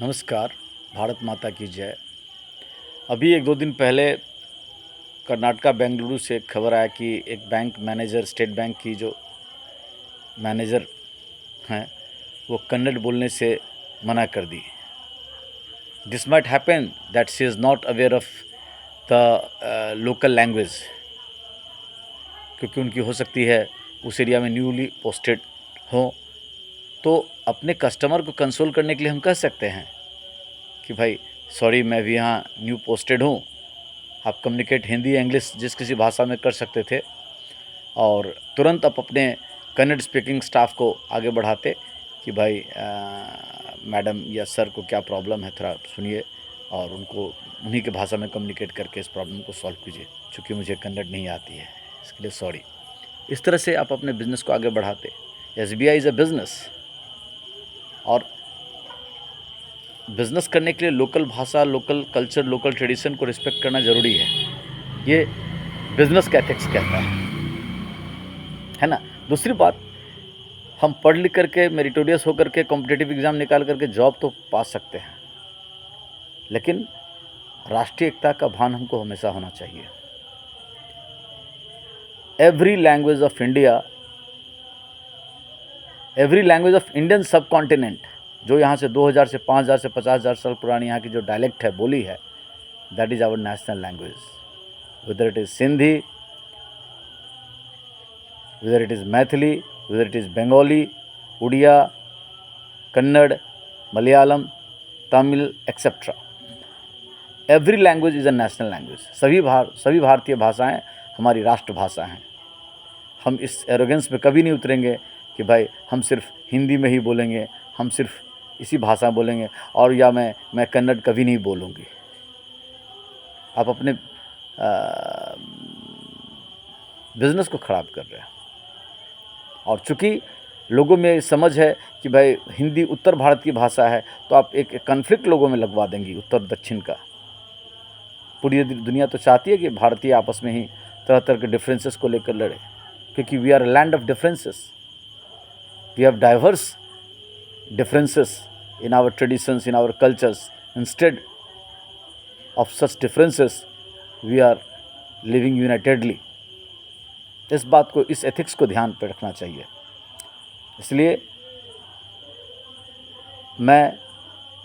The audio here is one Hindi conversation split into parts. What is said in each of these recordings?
नमस्कार। भारत माता की जय। अभी एक दो दिन पहले कर्नाटका बेंगलुरु से एक खबर आया कि एक बैंक मैनेजर, स्टेट बैंक की जो मैनेजर हैं वो कन्नड़ बोलने से मना कर दी। This might happen that she is not aware of the local language, क्योंकि उनकी हो सकती है उस एरिया में न्यूली पोस्टेड हो। तो अपने कस्टमर को कंसोल करने के लिए हम कह सकते हैं कि भाई सॉरी, मैं भी यहाँ न्यू पोस्टेड हूँ। आप कम्युनिकेट हिंदी या इंग्लिश जिस किसी भाषा में कर सकते थे और तुरंत आप अपने कन्नड़ स्पीकिंग स्टाफ को आगे बढ़ाते कि भाई मैडम या सर को क्या प्रॉब्लम है, थोड़ा सुनिए और उनको उन्हीं के भाषा में कम्युनिकेट करके इस प्रॉब्लम को सॉल्व कीजिए। चूँकि मुझे कन्नड़ नहीं आती है, इसके लिए सॉरी। इस तरह से आप अपने बिज़नेस को आगे बढ़ाते। SBI इज़ अ बिज़नेस और बिज़नेस करने के लिए लोकल भाषा, लोकल कल्चर, लोकल ट्रेडिशन को रिस्पेक्ट करना ज़रूरी है। ये बिज़नेस का एथिक्स कहता है ना। दूसरी बात, हम पढ़ लिख करके मेरिटोरियस होकर के कॉम्पिटिटिव एग्ज़ाम निकाल करके जॉब तो पा सकते हैं, लेकिन राष्ट्रीय एकता का भान हमको हमेशा होना चाहिए। Every language of India, every language of Indian सब कॉन्टिनेंट, जो यहाँ से 2000 से 5000 से 50,000 साल पुरानी यहाँ की जो डायलेक्ट है, बोली है, that is our national language. Whether it is Sindhi, whether it is Maithili, whether it is Bengali, Oriya, Kannada, Malayalam, Tamil etcetera, every language is a national language. सभी भारतीय भाषाएँ हमारी राष्ट्रभाषा हैं। हम इस एरोगेंस में कभी नहीं उतरेंगे कि भाई हम सिर्फ हिंदी में ही बोलेंगे, हम सिर्फ इसी भाषा बोलेंगे और या मैं कन्नड़ कभी नहीं बोलूँगी। आप अपने बिज़नेस को ख़राब कर रहे हैं। और चूँकि लोगों में समझ है कि भाई हिंदी उत्तर भारत की भाषा है, तो आप एक कॉन्फ्लिक्ट लोगों में लगवा देंगी उत्तर दक्षिण का। पूरी दुनिया तो चाहती है कि भारतीय आपस में ही तरह तरह के डिफरेंसेस को लेकर लड़े, क्योंकि we are a land of differences. We have diverse differences in our traditions, in our cultures. Instead of such differences, we are living unitedly. इस बात को, इस एथिक्स को ध्यान पर रखना चाहिए। इसलिए मैं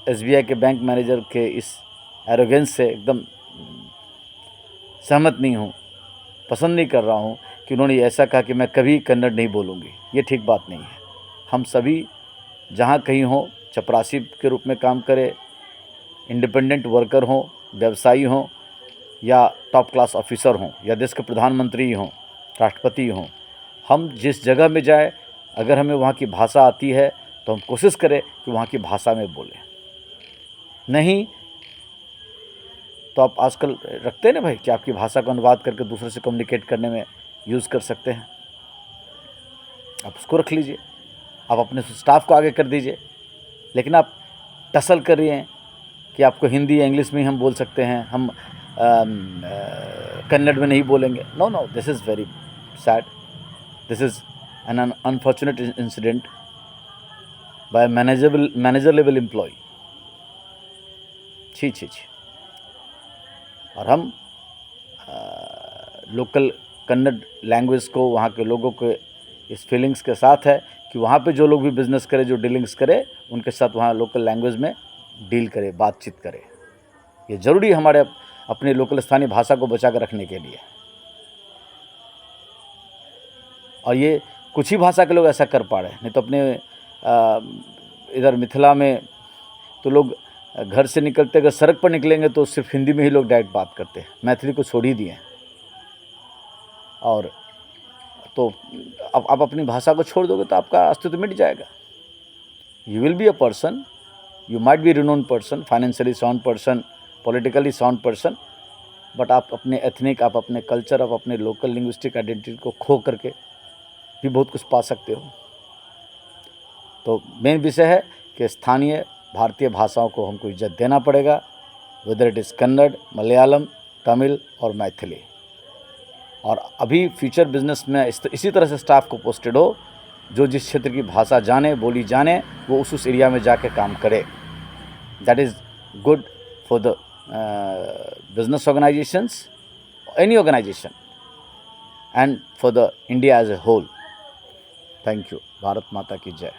SBI के बैंक मैनेजर के इस एरोगेंस से एकदम सहमत नहीं हूँ, पसंद नहीं कर रहा हूँ कि उन्होंने ऐसा कहा कि मैं कभी कन्नड़ नहीं बोलूँगी। ये ठीक बात नहीं है। हम सभी जहाँ कहीं हो, चपरासी के रूप में काम करें, इंडिपेंडेंट वर्कर हों, व्यवसायी हों या टॉप क्लास ऑफिसर हों या देश के प्रधानमंत्री हों, राष्ट्रपति हों, हम जिस जगह में जाए, अगर हमें वहाँ की भाषा आती है तो हम कोशिश करें कि वहाँ की भाषा में बोलें। नहीं तो आप आजकल रखते हैं ना भाई कि आपकी भाषा का अनुवाद करके दूसरे से कम्युनिकेट करने में यूज़ कर सकते हैं, आप उसको रख लीजिए, आप अपने स्टाफ को आगे कर दीजिए। लेकिन आप टसल कर रही हैं कि आपको हिंदी या इंग्लिश में ही हम बोल सकते हैं, हम कन्नड़ में नहीं बोलेंगे। No, this is very sad. This is an unfortunate incident by manager level employ. छी। और हम लोकल कन्नड़ लैंग्वेज को, वहाँ के लोगों के इस फीलिंग्स के साथ है कि वहाँ पे जो लोग भी बिज़नेस करे, जो डीलिंग्स करे, उनके साथ वहाँ लोकल लैंग्वेज में डील करे, बातचीत करे। ये ज़रूरी है हमारे अपने लोकल स्थानीय भाषा को बचा कर रखने के लिए। और ये कुछ ही भाषा के लोग ऐसा कर पा रहे हैं, नहीं तो अपने इधर मिथिला में तो लोग घर से निकलते, अगर सड़क पर निकलेंगे तो सिर्फ हिंदी में ही लोग डायरेक्ट बात करते हैं, मैथिली को छोड़ ही दिए। और तो आप अपनी भाषा को छोड़ दोगे तो आपका अस्तित्व मिट जाएगा। You will be a person, you might be renowned person, financially sound person, politically sound person, but आप अपने एथनिक, आप अपने कल्चर, आप अपने लोकल लिंग्विस्टिक आइडेंटिटी को खो करके भी बहुत कुछ पा सकते हो। तो मेन विषय है कि स्थानीय भारतीय भाषाओं को हमको इज्जत देना पड़ेगा, weather it is Kannada, Malayalam, Tamil और मैथिली। और अभी फ्यूचर बिजनेस में इसी तरह से स्टाफ को पोस्टेड हो, जो जिस क्षेत्र की भाषा जाने, बोली जाने, वो उस एरिया में जाके काम करे। that is good for the business organizations, any organization, and for the India as a whole. Thank you. Bharat Mata ki Jai.